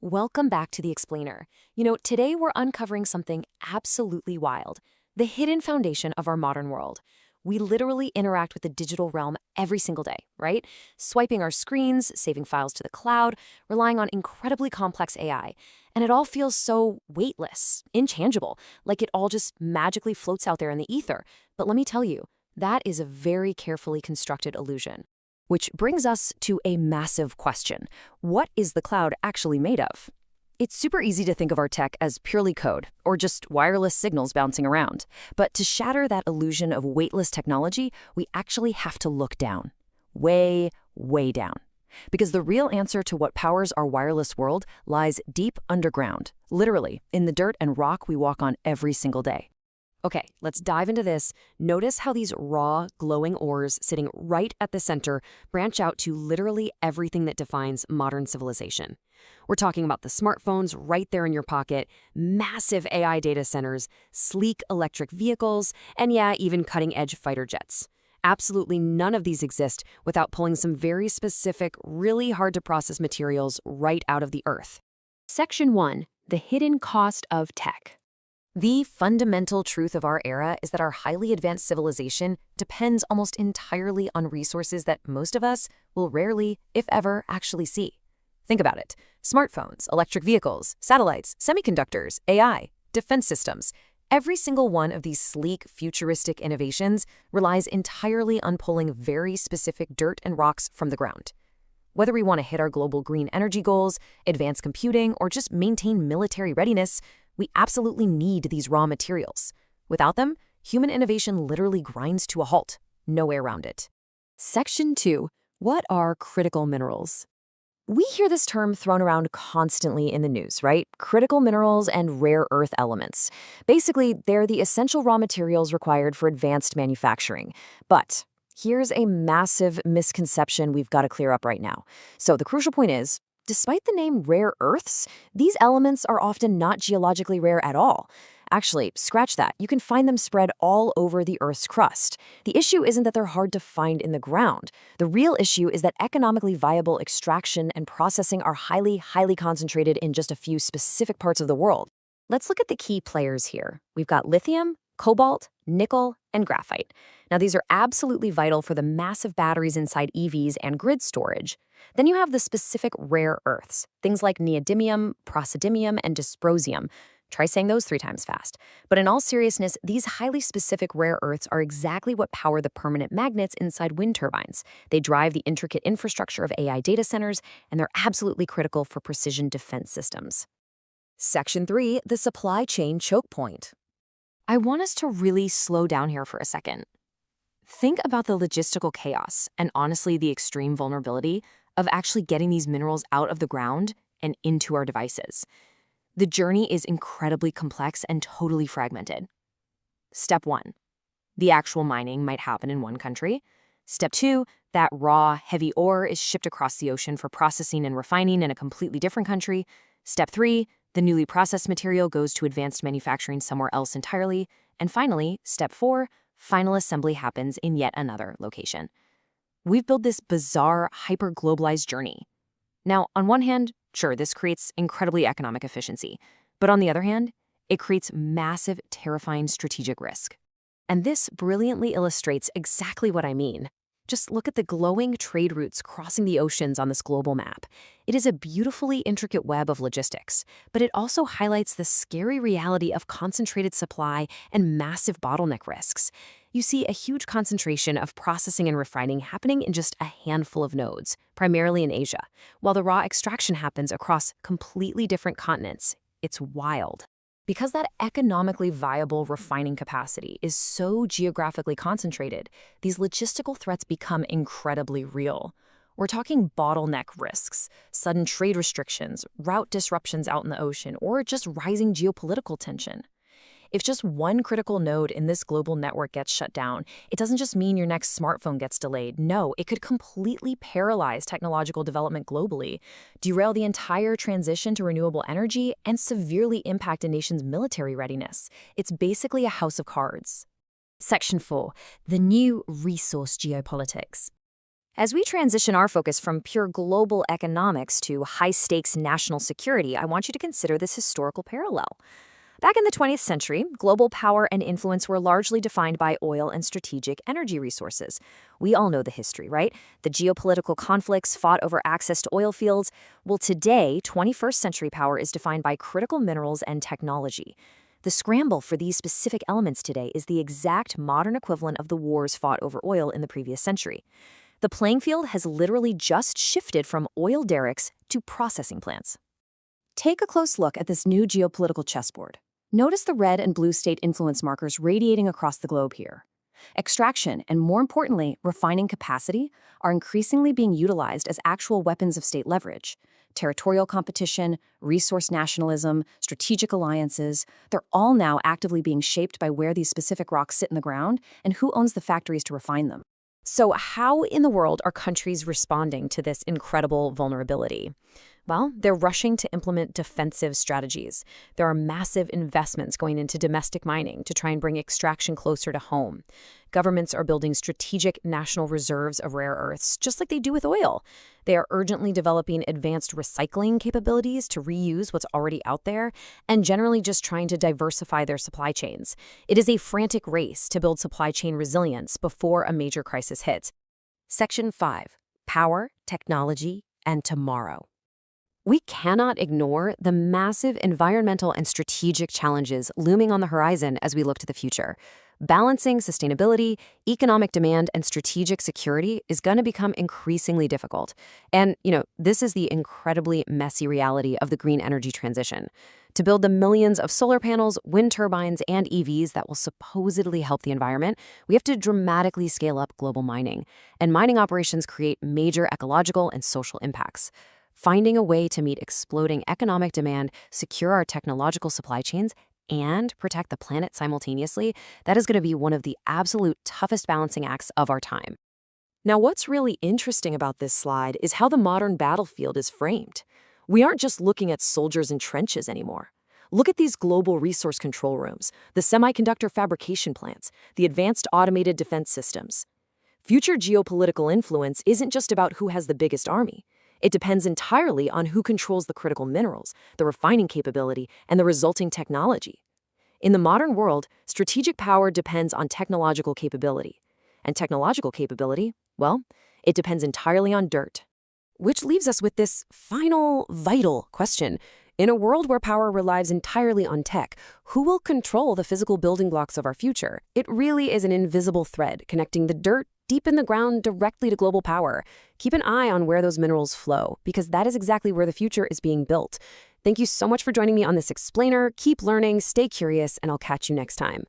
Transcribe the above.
Welcome back to The Explainer. Today we're uncovering something absolutely wild, the hidden foundation of our modern world. We literally interact with the digital realm every single day, right? Swiping our screens, saving files to the cloud, relying on incredibly complex AI. And it all feels so weightless, intangible, like it all just magically floats out there in the ether. But let me tell you, that is a very carefully constructed illusion. Which brings us to a massive question. What is the cloud actually made of? It's super easy to think of our tech as purely code, or just wireless signals bouncing around. But to shatter that illusion of weightless technology, we actually have to look down. Way, way down. Because the real answer to what powers our wireless world lies deep underground, literally, in the dirt and rock we walk on every single day. Okay, let's dive into this. Notice how these raw, glowing ores sitting right at the center branch out to literally everything that defines modern civilization. We're talking about the smartphones right there in your pocket, massive AI data centers, sleek electric vehicles, and yeah, even cutting-edge fighter jets. Absolutely none of these exist without pulling some very specific, really hard-to-process materials right out of the earth. Section 1. The hidden cost of tech. The fundamental truth of our era is that our highly advanced civilization depends almost entirely on resources that most of us will rarely, if ever, actually see. Think about it. Smartphones, electric vehicles, satellites, semiconductors, AI, defense systems. Every single one of these sleek, futuristic innovations relies entirely on pulling very specific dirt and rocks from the ground. Whether we want to hit our global green energy goals, advance computing, or just maintain military readiness, we absolutely need these raw materials. Without them, human innovation literally grinds to a halt. No way around it. Section 2. What are critical minerals? We hear this term thrown around constantly in the news, right? Critical minerals and rare earth elements. Basically, they're the essential raw materials required for advanced manufacturing. But here's a massive misconception we've got to clear up right now. So the crucial point is, despite the name rare earths, these elements are often not geologically rare at all. Actually, scratch that. You can find them spread all over the Earth's crust. The issue isn't that they're hard to find in the ground. The real issue is that economically viable extraction and processing are highly concentrated in just a few specific parts of the world. Let's look at the key players here. We've got lithium, cobalt, nickel, and graphite. Now, these are absolutely vital for the massive batteries inside EVs and grid storage. Then you have the specific rare earths, things like neodymium, praseodymium, and dysprosium. Try saying those 3 times fast. But in all seriousness, these highly specific rare earths are exactly what power the permanent magnets inside wind turbines. They drive the intricate infrastructure of AI data centers, and they're absolutely critical for precision defense systems. Section 3. The supply chain choke point. I want us to really slow down here for a second. Think about the logistical chaos and honestly the extreme vulnerability of actually getting these minerals out of the ground and into our devices. The journey is incredibly complex and totally fragmented. Step 1. The actual mining might happen in one country. Step 2. That raw, heavy ore is shipped across the ocean for processing and refining in a completely different country. Step 3. The newly processed material goes to advanced manufacturing somewhere else entirely. And finally, Step 4. Final assembly happens in yet another location. We've built this bizarre, hyper-globalized journey. Now, on one hand, sure, this creates incredibly economic efficiency. But on the other hand, it creates massive, terrifying strategic risk. And this brilliantly illustrates exactly what I mean. Just look at the glowing trade routes crossing the oceans on this global map. It is a beautifully intricate web of logistics, but it also highlights the scary reality of concentrated supply and massive bottleneck risks. You see a huge concentration of processing and refining happening in just a handful of nodes, primarily in Asia, while the raw extraction happens across completely different continents. It's wild. Because that economically viable refining capacity is so geographically concentrated, these logistical threats become incredibly real. We're talking bottleneck risks, sudden trade restrictions, route disruptions out in the ocean, or just rising geopolitical tension. If just one critical node in this global network gets shut down, it doesn't just mean your next smartphone gets delayed. No, it could completely paralyze technological development globally, derail the entire transition to renewable energy, and severely impact a nation's military readiness. It's basically a house of cards. Section 4. The new resource geopolitics. As we transition our focus from pure global economics to high-stakes national security, I want you to consider this historical parallel. Back in the 20th century, global power and influence were largely defined by oil and strategic energy resources. We all know the history, right? The geopolitical conflicts fought over access to oil fields. Well, today, 21st century power is defined by critical minerals and technology. The scramble for these specific elements today is the exact modern equivalent of the wars fought over oil in the previous century. The playing field has literally just shifted from oil derricks to processing plants. Take a close look at this new geopolitical chessboard. Notice the red and blue state influence markers radiating across the globe here. Extraction and, more importantly, refining capacity are increasingly being utilized as actual weapons of state leverage. Territorial competition, resource nationalism, strategic alliances, they're all now actively being shaped by where these specific rocks sit in the ground and who owns the factories to refine them. So how in the world are countries responding to this incredible vulnerability? Well, they're rushing to implement defensive strategies. There are massive investments going into domestic mining to try and bring extraction closer to home. Governments are building strategic national reserves of rare earths, just like they do with oil. They are urgently developing advanced recycling capabilities to reuse what's already out there, and generally just trying to diversify their supply chains. It is a frantic race to build supply chain resilience before a major crisis hits. Section 5. Power, Technology, and Tomorrow. We cannot ignore the massive environmental and strategic challenges looming on the horizon as we look to the future. Balancing sustainability, economic demand, and strategic security is going to become increasingly difficult. And, this is the incredibly messy reality of the green energy transition. To build the millions of solar panels, wind turbines, and EVs that will supposedly help the environment, we have to dramatically scale up global mining. And mining operations create major ecological and social impacts. Finding a way to meet exploding economic demand, secure our technological supply chains, and protect the planet simultaneously, that is going to be one of the absolute toughest balancing acts of our time. Now, what's really interesting about this slide is how the modern battlefield is framed. We aren't just looking at soldiers in trenches anymore. Look at these global resource control rooms, the semiconductor fabrication plants, the advanced automated defense systems. Future geopolitical influence isn't just about who has the biggest army. It depends entirely on who controls the critical minerals, the refining capability, and the resulting technology. In the modern world, strategic power depends on technological capability. And technological capability, well, it depends entirely on dirt. Which leaves us with this final, vital question. In a world where power relies entirely on tech, who will control the physical building blocks of our future? It really is an invisible thread connecting the dirt deep in the ground directly to global power. Keep an eye on where those minerals flow, because that is exactly where the future is being built. Thank you so much for joining me on this explainer. Keep learning, stay curious, and I'll catch you next time.